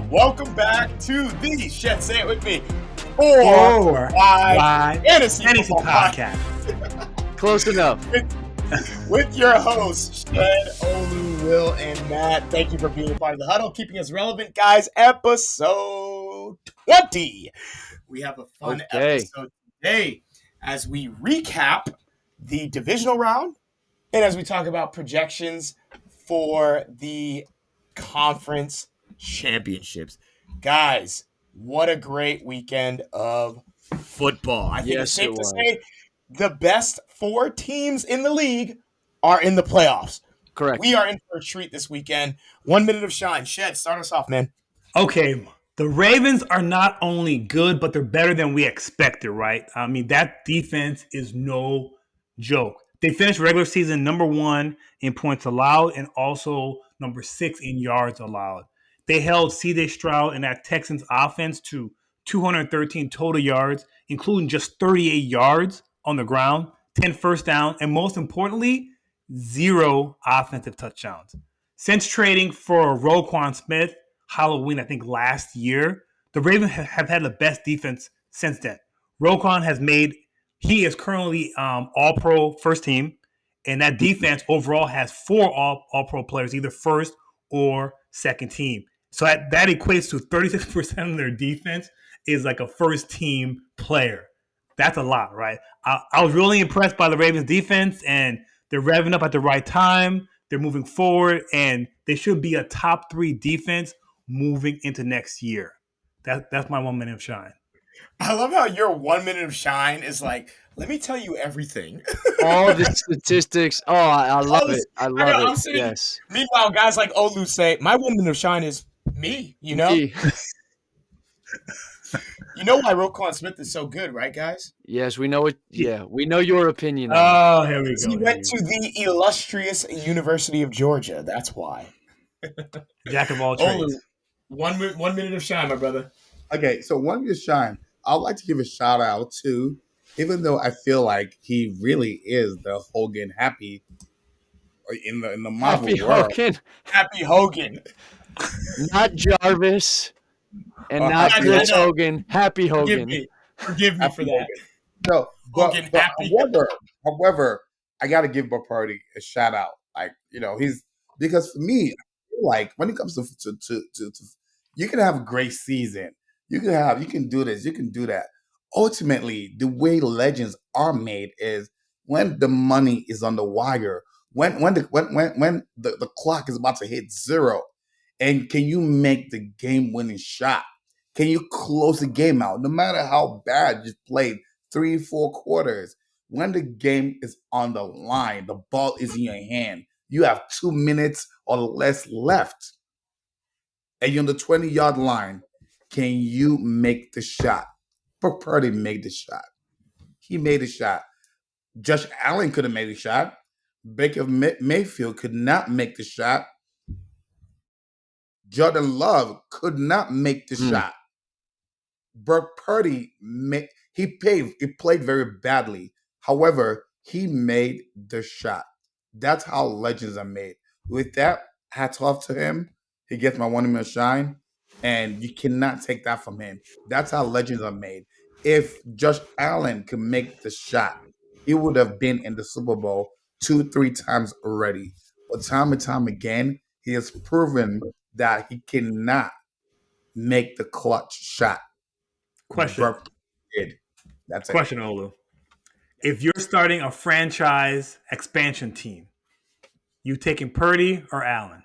Welcome back to the Shed Say It With Me Four Wide Fantasy Podcast. Close enough. With your hosts, Shed, Olu, Will, and Matt. Thank you for being part of the huddle, keeping us relevant, guys. Episode 20. We have a fun episode today as we recap the divisional round and as we talk about projections for the conference championships. Guys, what a great weekend of football. I think it's safe to say the best 4 teams in the league are in the playoffs. Correct. We are in for a treat this weekend. 1 minute of shine. Shed, start us off, man. Okay, the Ravens are not only good, but they're better than we expected, right? I mean, that defense is no joke. They finished regular season number 1 in points allowed and also number 6 in yards allowed. They held C.J. Stroud and that Texans offense to 213 total yards, including just 38 yards on the ground, 10 first down, and most importantly, 0 offensive touchdowns. Since trading for Roquan Smith, Halloween, I think last year, the Ravens have had the best defense since then. Roquan he is currently all-pro first team, and that defense overall has 4 all-pro players, either first or second team. So that equates to 36% of their defense is like a first-team player. That's a lot, right? I was really impressed by the Ravens defense, and they're revving up at the right time. They're moving forward, and they should be a top 3 defense moving into next year. That's my 1 minute of shine. I love how your 1 minute of shine is like, let me tell you everything. All the statistics. Oh, I love it. I love it. Yes. Meanwhile, guys like Olu say, my 1 minute of shine is me, you know? Me. You know why Roquan Smith is so good, right, guys? Yes, we know it. Yeah, we know your opinion. Oh, here we go. He went to the illustrious University of Georgia. That's why. Jack of all trades. Olu, 1 minute of shine, my brother. Okay, so 1 minute of shine. I'd like to give a shout out to, even though I feel like he really is the Hogan happy in the Marvel Happy world. Hogan. Happy Hogan. Not Jarvis. And not Chris Hogan. Happy Hogan. Forgive me for that. No, but happy. However, I got to give Bacardi a shout out. Like, because for me, I feel like when it comes to you can have a great season. You can do this, you can do that. Ultimately, the way legends are made is when the money is on the wire, when the clock is about to hit 0, and can you make the game-winning shot? Can you close the game out? No matter how bad you played 3-4 quarters, when the game is on the line, the ball is in your hand, you have 2 minutes or less left, and you're on the 20-yard line, can you make the shot? Purdy made the shot. He made a shot. Josh Allen could have made a shot. Baker Mayfield could not make the shot. Jordan Love could not make the shot. Brock Purdy played very badly. However, he made the shot. That's how legends are made. With that, hats off to him. He gets my 1 minute shine, and you cannot take that from him. That's how legends are made. If Josh Allen could make the shot, he would have been in the Super Bowl 2-3 times already. But time and time again, he has proven that he cannot make the clutch shot. Question. That's it. Question, Olu. If you're starting a franchise expansion team, you taking Purdy or Allen?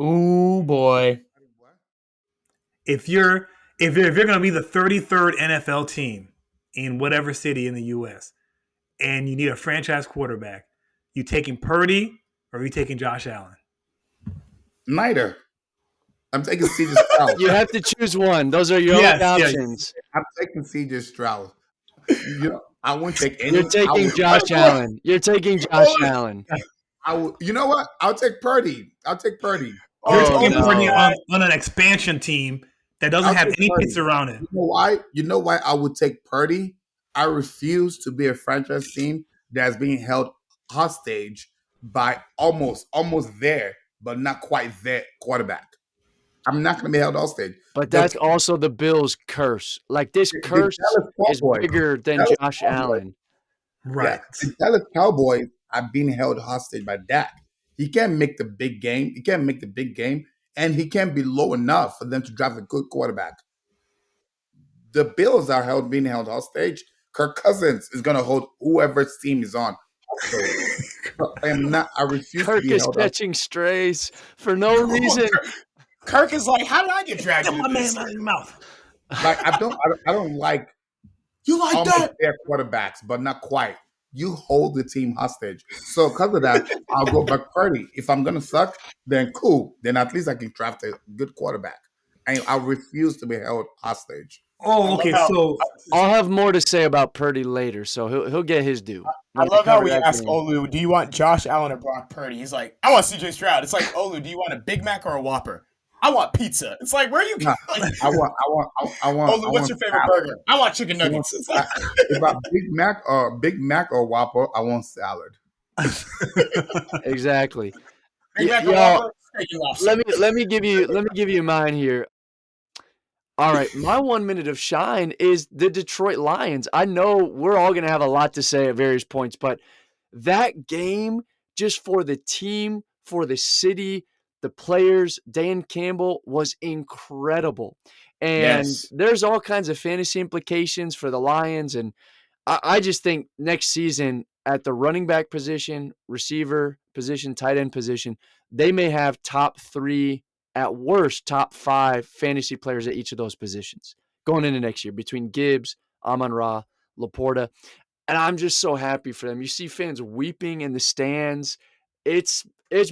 Ooh, boy. If you're going to be the 33rd NFL team in whatever city in the U.S. and you need a franchise quarterback, you taking Purdy or you taking Josh Allen? Neither. I'm taking C.J. Stroud. You have to choose one. Those are your only options. I'm taking C.J. Stroud. I wouldn't take any. You're taking Josh Allen. You're taking Josh Allen. You know what? I'll take Purdy. You're taking Purdy on an expansion team that doesn't I'll have take any Purdy. pieces around it. You know why? You know why I would take Purdy? I refuse to be a franchise team that's being held hostage by almost there, but not quite there quarterback. I'm not going to be held hostage. But The, that's also the Bills' curse. Like this the curse Dallas is Cowboys, bigger than Dallas Josh Cowboys, Allen. yeah, Right. the Dallas Cowboys are being held hostage by Dak. He can't make the big game. He can't make the big game, and he can't be low enough for them to draft a good quarterback. The Bills are being held hostage. Kirk Cousins is going to hold whoever's team is on hostage. I am not. I refuse to Kirk be is held hostage. catching strays for no reason. Kirk is like, how did I get dragged Get into my man this? out of your mouth. Like I don't like You like almost that? their quarterbacks, but not quite. You hold the team hostage. So because of that, I'll go back Purdy. If I'm gonna suck, then cool. Then at least I can draft a good quarterback. And I refuse to be held hostage. I Oh, love okay. how So I'll have more to say about Purdy later, so he'll get his due. I when love how cover we that ask game. Olu, do you want Josh Allen or Brock Purdy? He's like, I want CJ Stroud. It's like, Olu, do you want a Big Mac or a Whopper? I want pizza. It's like, where are you? Nah, Like, I Olu, what's want your favorite salad. burger? I want chicken I want nuggets. It's like, if I Big Mac or Whopper, I want salad. Exactly. Big Mac or Y'all, Whopper? Steak and lobster. let me give you mine here. All right, my 1 minute of shine is the Detroit Lions. I know we're all going to have a lot to say at various points, but that game, just for the team, for the city, the players, Dan Campbell was incredible. And Yes. there's all kinds of fantasy implications for the Lions. And I just think next season at the running back position, receiver position, tight end position, they may have top 3, at worst, top 5 fantasy players at each of those positions going into next year between Gibbs, Amon-Ra, Laporta. And I'm just so happy for them. You see fans weeping in the stands. It's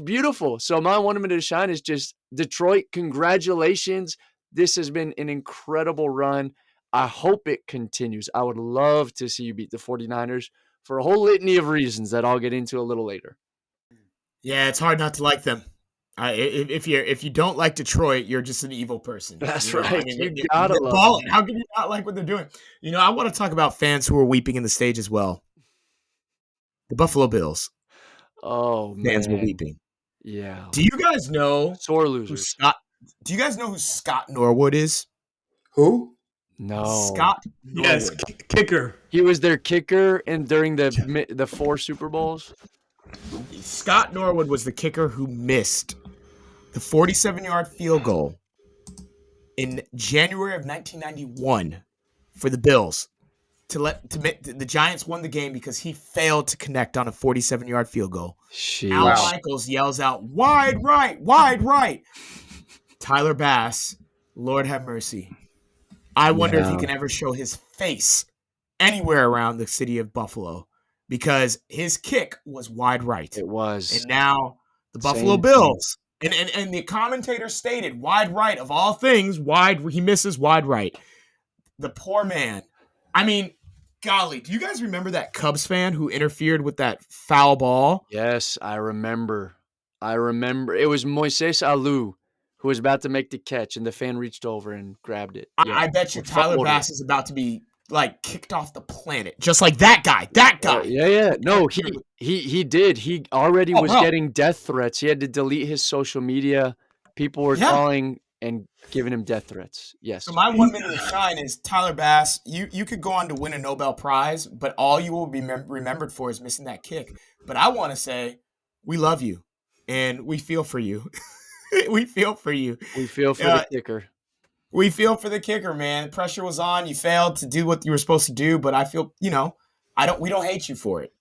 beautiful. So my 1 minute of shine is just Detroit. Congratulations. This has been an incredible run. I hope it continues. I would love to see you beat the 49ers for a whole litany of reasons that I'll get into a little later. Yeah, it's hard not to like them. If you don't like Detroit, you're just an evil person. That's You know, right. I mean, You gotta love balling. them. How can you not like what they're doing? You know, I want to talk about fans who are weeping in the stage as well. The Buffalo Bills Oh, fans were man. weeping. Yeah. Do you guys know Sore who losers. Scott? Do you guys know who Scott Norwood is? Who? No. Scott yes, Norwood. kicker. He was their kicker and during the 4 Super Bowls. Scott Norwood was the kicker who missed the 47-yard field goal in January of 1991 for the Bills the Giants won the game because he failed to connect on a 47-yard field goal. Al Sheesh. Michaels yells out, "Wide right, wide right." Tyler Bass, Lord have mercy. I wonder if he can ever show his face anywhere around the city of Buffalo because his kick was wide right. It was. And now the Buffalo Same Bills, and the commentator stated, wide right of all things, he misses wide right. The poor man. I mean, golly, do you guys remember that Cubs fan who interfered with that foul ball? Yes, I remember. It was Moises Alou who was about to make the catch, and the fan reached over and grabbed it. Yeah. I bet you Or Tyler fumbled it. Bass is about to be like kicked off the planet, just like that guy. That guy. Yeah. No, he did. He already was bro. getting death threats. He had to delete his social media. People were calling and giving him death threats. Yes. So my 1 minute of shine is Tyler Bass. You could go on to win a Nobel Prize, but all you will be remembered for is missing that kick. But I want to say, we love you, and we feel for you. We feel for you. We feel for the kicker. We feel for the kicker, man. Pressure was on. You failed to do what you were supposed to do, but I feel, we don't hate you for it.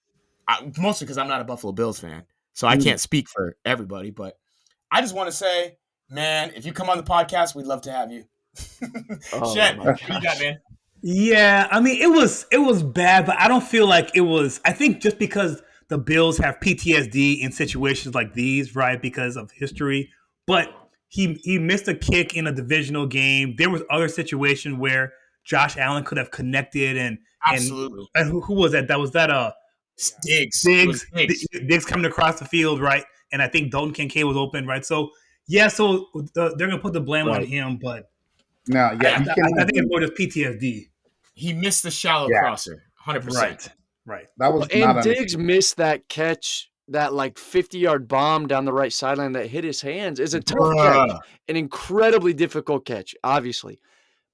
Mostly because I'm not a Buffalo Bills fan, so I can't speak for everybody. But I just want to say, man, if you come on the podcast, we'd love to have you. Shed, what you got, man? Yeah, I mean, it was bad, but I don't feel like it was. I think just because the Bills have PTSD in situations like these, right, because of history. But he missed a kick in a divisional game. There was other situations where Josh Allen could have connected, and Absolutely. And who was that? Was that Diggs? Diggs coming across the field, right? And I think Dalton Kincaid was open, right? So yeah, they're gonna put the blame on him, but No, yeah, you can. I think it's more just PTSD. He missed the shallow Yeah. crosser, 100%. Right. That was And not Diggs missed that catch, that like 50-yard bomb down the right sideline that hit his hands. Is a tough catch, an incredibly difficult catch, obviously,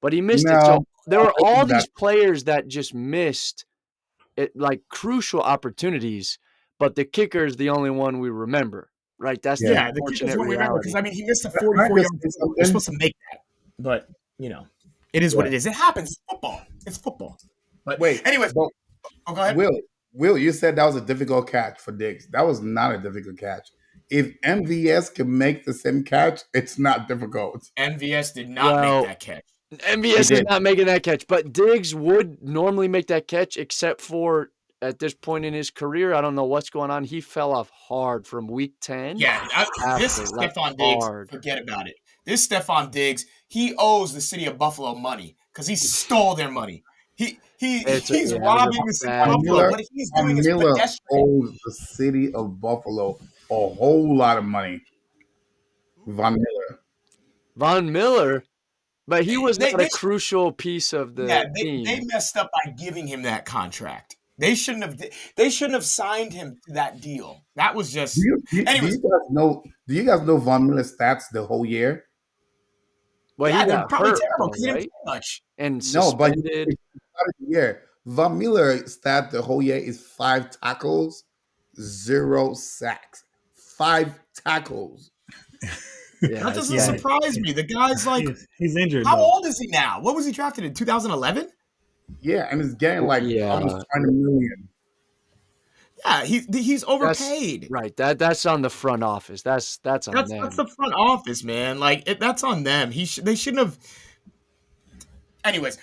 but he missed it. So No, there were all that- these players that just missed it, like crucial opportunities, but the kicker is the only one we remember, right? That's the Yeah, the kicker's unfortunate one we remember reality. because, I mean, he missed a Can I 44-yard just say field. You're something? supposed to make that. But, it is what Yeah. it is. It happens. It's football. It's football. But Wait, anyways, but go ahead. Will, you said that was a difficult catch for Diggs. That was not a difficult catch. If MVS can make the same catch, it's not difficult. MVS did not make that catch. MVS is did. not making that catch, but Diggs would normally make that catch, except for at this point in his career, I don't know what's going on. He fell off hard from week 10. Yeah, this Stephon Diggs, forget about it. This Stephon Diggs, he owes the city of Buffalo money because he stole their money. He's robbing the city of Buffalo. What he's doing is pedestrian. Owes the city of Buffalo a whole lot of money. Von Miller. But he was not a crucial piece of the team. They messed up by giving him that contract. They shouldn't have signed him to that deal. That was just. Do you guys know Von Miller's stats the whole year? Well, he got probably hurt, terrible because right? he didn't play much. And suspended. Von Miller's stat the whole year is 5 tackles, 0 sacks. 5 tackles. Yeah, that doesn't surprise me. The guy's like, he's injured. How old is he now? What was he drafted in 2011? Yeah, and he's getting like almost 20 million. Yeah, he's overpaid. Right. That's on the front office. That's on them. That's the front office, man. Like that's on them. They shouldn't have. Anyways,